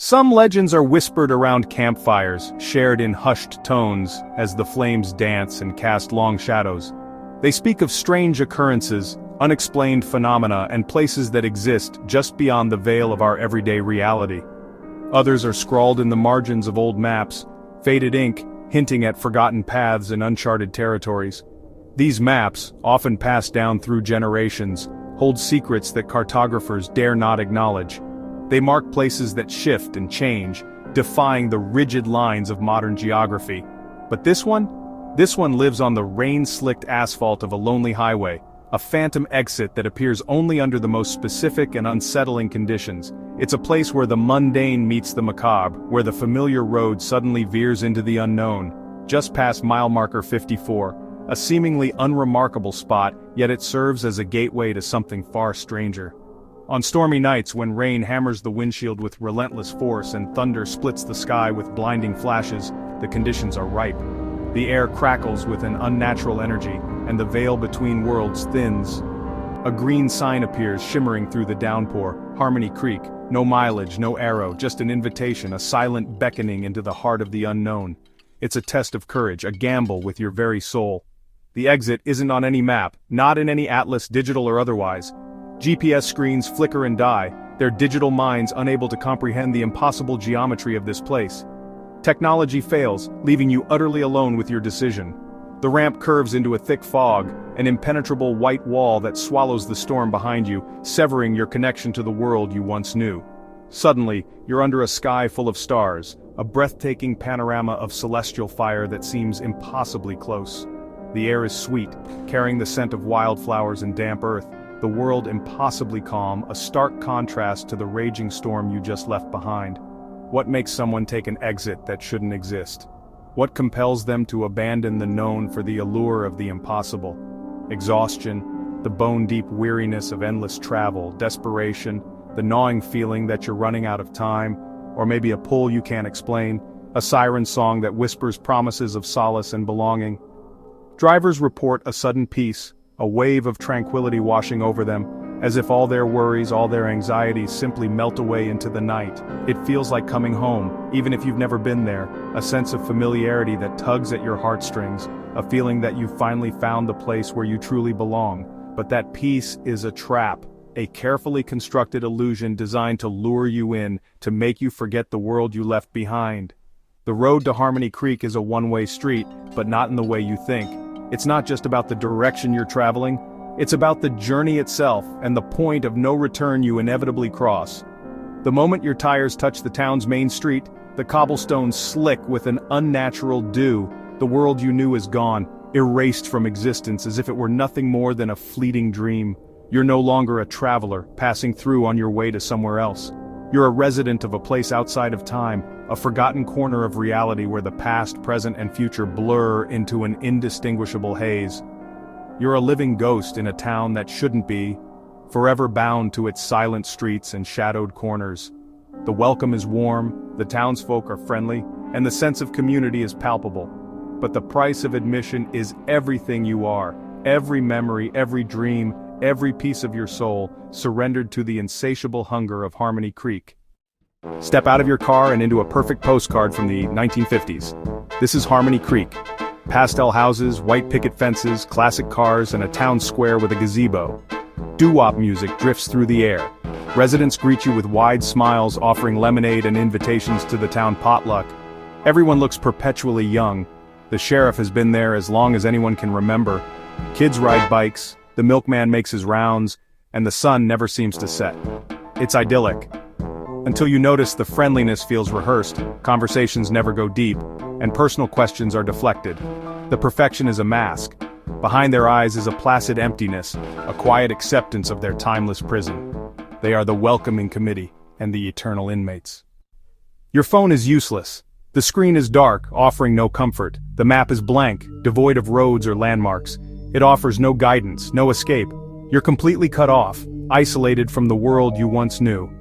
Some legends are whispered around campfires, shared in hushed tones as the flames dance and cast long shadows. They speak of strange occurrences, unexplained phenomena, and places that exist just beyond the veil of our everyday reality. Others are scrawled in the margins of old maps, faded ink, hinting at forgotten paths and uncharted territories. These maps, often passed down through generations, hold secrets that cartographers dare not acknowledge. They mark places that shift and change, defying the rigid lines of modern geography. But this one lives on the rain-slicked asphalt of a lonely highway, a phantom exit that appears only under the most specific and unsettling conditions. It's a place where the mundane meets the macabre, where the familiar road suddenly veers into the unknown, just past mile marker 54, a seemingly unremarkable spot, yet it serves as a gateway to something far stranger. On stormy nights when rain hammers the windshield with relentless force and thunder splits the sky with blinding flashes, the conditions are ripe. The air crackles with an unnatural energy, and the veil between worlds thins. A green sign appears shimmering through the downpour, Harmony Creek, no mileage, no arrow, just an invitation, a silent beckoning into the heart of the unknown. It's a test of courage, a gamble with your very soul. The exit isn't on any map, not in any atlas, digital or otherwise. GPS screens flicker and die, their digital minds unable to comprehend the impossible geometry of this place. Technology fails, leaving you utterly alone with your decision. The ramp curves into a thick fog, an impenetrable white wall that swallows the storm behind you, severing your connection to the world you once knew. Suddenly, you're under a sky full of stars, a breathtaking panorama of celestial fire that seems impossibly close. The air is sweet, carrying the scent of wildflowers and damp earth. The world impossibly calm, a stark contrast to the raging storm you just left behind. What makes someone take an exit that shouldn't exist? What compels them to abandon the known for the allure of the impossible? Exhaustion, the bone-deep weariness of endless travel, desperation, the gnawing feeling that you're running out of time, or maybe a pull you can't explain, a siren song that whispers promises of solace and belonging. Drivers report a sudden peace, a wave of tranquility washing over them, as if all their worries, all their anxieties simply melt away into the night. It feels like coming home, even if you've never been there, a sense of familiarity that tugs at your heartstrings, a feeling that you've finally found the place where you truly belong. But that peace is a trap, a carefully constructed illusion designed to lure you in, to make you forget the world you left behind. The road to Harmony Creek is a one-way street, but not in the way you think. It's not just about the direction you're traveling, it's about the journey itself and the point of no return you inevitably cross. The moment your tires touch the town's main street, the cobblestones slick with an unnatural dew, the world you knew is gone, erased from existence as if it were nothing more than a fleeting dream. You're no longer a traveler, passing through on your way to somewhere else. You're a resident of a place outside of time, a forgotten corner of reality where the past, present, and future blur into an indistinguishable haze. You're a living ghost in a town that shouldn't be, forever bound to its silent streets and shadowed corners. The welcome is warm, the townsfolk are friendly, and the sense of community is palpable. But the price of admission is everything you are, every memory, every dream, every piece of your soul, surrendered to the insatiable hunger of Harmony Creek. Step out of your car and into a perfect postcard from the 1950s. This is Harmony Creek. Pastel houses, white picket fences, classic cars, and a town square with a gazebo. Doo-wop music drifts through the air. Residents greet you with wide smiles, offering lemonade and invitations to the town potluck. Everyone looks perpetually young. The sheriff has been there as long as anyone can remember. Kids ride bikes, the milkman makes his rounds, and the sun never seems to set. It's idyllic. Until you notice the friendliness feels rehearsed, conversations never go deep, and personal questions are deflected. The perfection is a mask. Behind their eyes is a placid emptiness, a quiet acceptance of their timeless prison. They are the welcoming committee, and the eternal inmates. Your phone is useless. The screen is dark, offering no comfort. The map is blank, devoid of roads or landmarks. It offers no guidance, no escape. You're completely cut off, isolated from the world you once knew.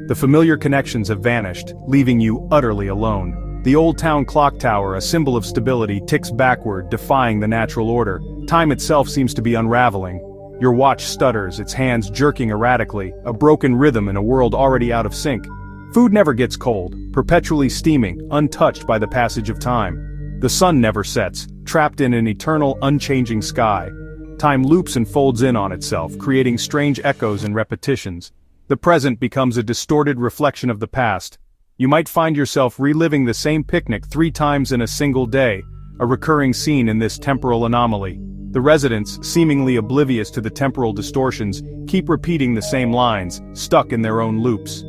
The familiar connections have vanished, leaving you utterly alone. The old town clock tower, a symbol of stability, ticks backward, defying the natural order. Time itself seems to be unraveling. Your watch stutters, its hands jerking erratically, a broken rhythm in a world already out of sync. Food never gets cold, perpetually steaming, untouched by the passage of time. The sun never sets, trapped in an eternal, unchanging sky. Time loops and folds in on itself, creating strange echoes and repetitions. The present becomes a distorted reflection of the past. You might find yourself reliving the same picnic 3 times in a single day, a recurring scene in this temporal anomaly. The residents, seemingly oblivious to the temporal distortions, keep repeating the same lines, stuck in their own loops.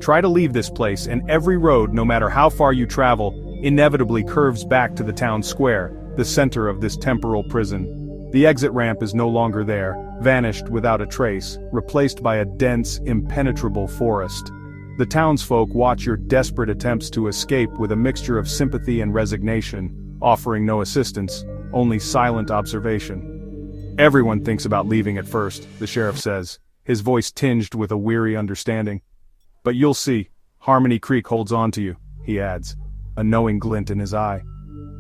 Try to leave this place, and every road, no matter how far you travel, inevitably curves back to the town square, the center of this temporal prison. The exit ramp is no longer there, vanished without a trace, replaced by a dense, impenetrable forest. The townsfolk watch your desperate attempts to escape with a mixture of sympathy and resignation, offering no assistance, only silent observation. Everyone thinks about leaving at first, the sheriff says, his voice tinged with a weary understanding. But you'll see, Harmony Creek holds on to you, he adds, a knowing glint in his eye.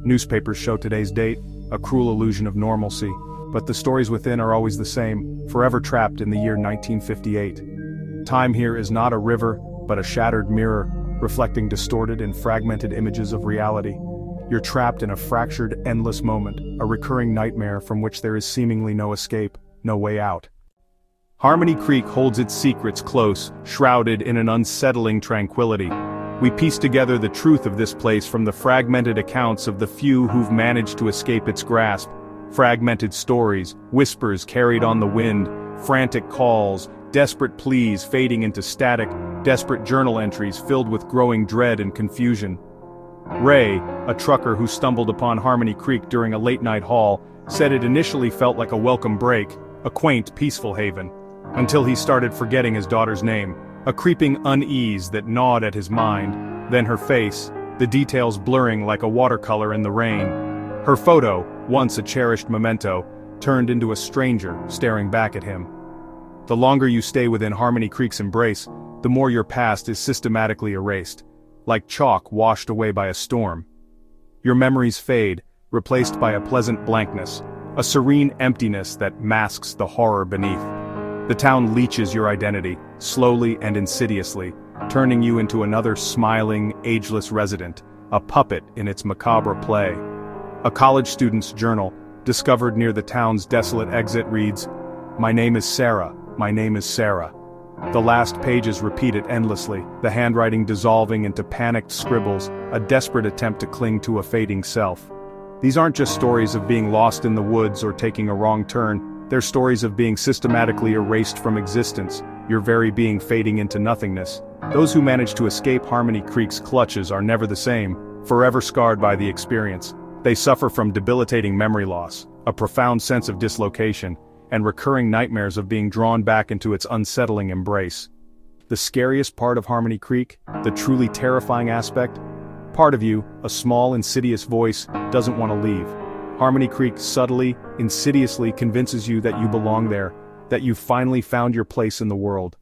Newspapers show today's date, a cruel illusion of normalcy, but the stories within are always the same, forever trapped in the year 1958. Time here is not a river, but a shattered mirror, reflecting distorted and fragmented images of reality. You're trapped in a fractured, endless moment, a recurring nightmare from which there is seemingly no escape, no way out. Harmony Creek holds its secrets close, shrouded in an unsettling tranquility. We piece together the truth of this place from the fragmented accounts of the few who've managed to escape its grasp. Fragmented stories, whispers carried on the wind, frantic calls, desperate pleas fading into static, desperate journal entries filled with growing dread and confusion. Ray, a trucker who stumbled upon Harmony Creek during a late-night haul, said it initially felt like a welcome break, a quaint, peaceful haven. Until he started forgetting his daughter's name, a creeping unease that gnawed at his mind, then her face, the details blurring like a watercolor in the rain. Her photo, once a cherished memento, turned into a stranger staring back at him. The longer you stay within Harmony Creek's embrace, the more your past is systematically erased, like chalk washed away by a storm. Your memories fade, replaced by a pleasant blankness, a serene emptiness that masks the horror beneath. The town leeches your identity, slowly and insidiously, turning you into another smiling, ageless resident, a puppet in its macabre play. A college student's journal, discovered near the town's desolate exit, reads, "My name is Sarah, my name is Sarah." The last pages repeat it endlessly, the handwriting dissolving into panicked scribbles, a desperate attempt to cling to a fading self. These aren't just stories of being lost in the woods or taking a wrong turn. They're stories of being systematically erased from existence, your very being fading into nothingness. Those who manage to escape Harmony Creek's clutches are never the same, forever scarred by the experience. They suffer from debilitating memory loss, a profound sense of dislocation, and recurring nightmares of being drawn back into its unsettling embrace. The scariest part of Harmony Creek, the truly terrifying aspect, part of you, a small insidious voice, doesn't want to leave. Harmony Creek subtly, insidiously convinces you that you belong there, that you've finally found your place in the world.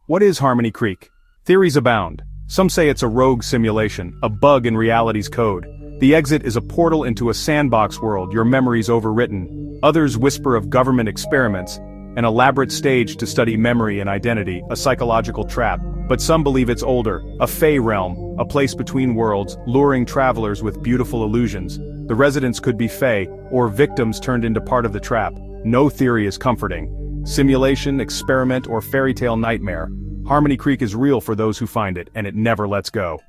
What is Harmony Creek? Theories abound. Some say it's a rogue simulation, a bug in reality's code. The exit is a portal into a sandbox world, your memories overwritten. Others whisper of government experiments, an elaborate stage to study memory and identity, a psychological trap. But some believe it's older, a fey realm, a place between worlds, luring travelers with beautiful illusions. The residents could be fey, or victims turned into part of the trap. No theory is comforting. Simulation, experiment, or fairy tale nightmare. Harmony Creek is real for those who find it, and it never lets go.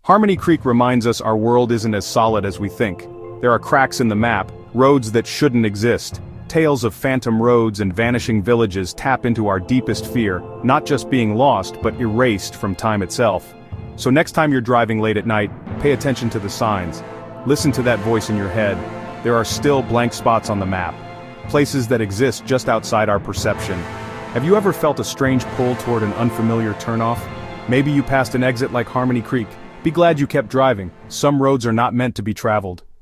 Harmony Creek reminds us our world isn't as solid as we think. There are cracks in the map, roads that shouldn't exist. Tales of phantom roads and vanishing villages tap into our deepest fear, not just being lost, but erased from time itself. So next time you're driving late at night, pay attention to the signs. Listen to that voice in your head. There are still blank spots on the map, places that exist just outside our perception. Have you ever felt a strange pull toward an unfamiliar turnoff? Maybe you passed an exit like Harmony Creek. Be glad you kept driving. Some roads are not meant to be traveled.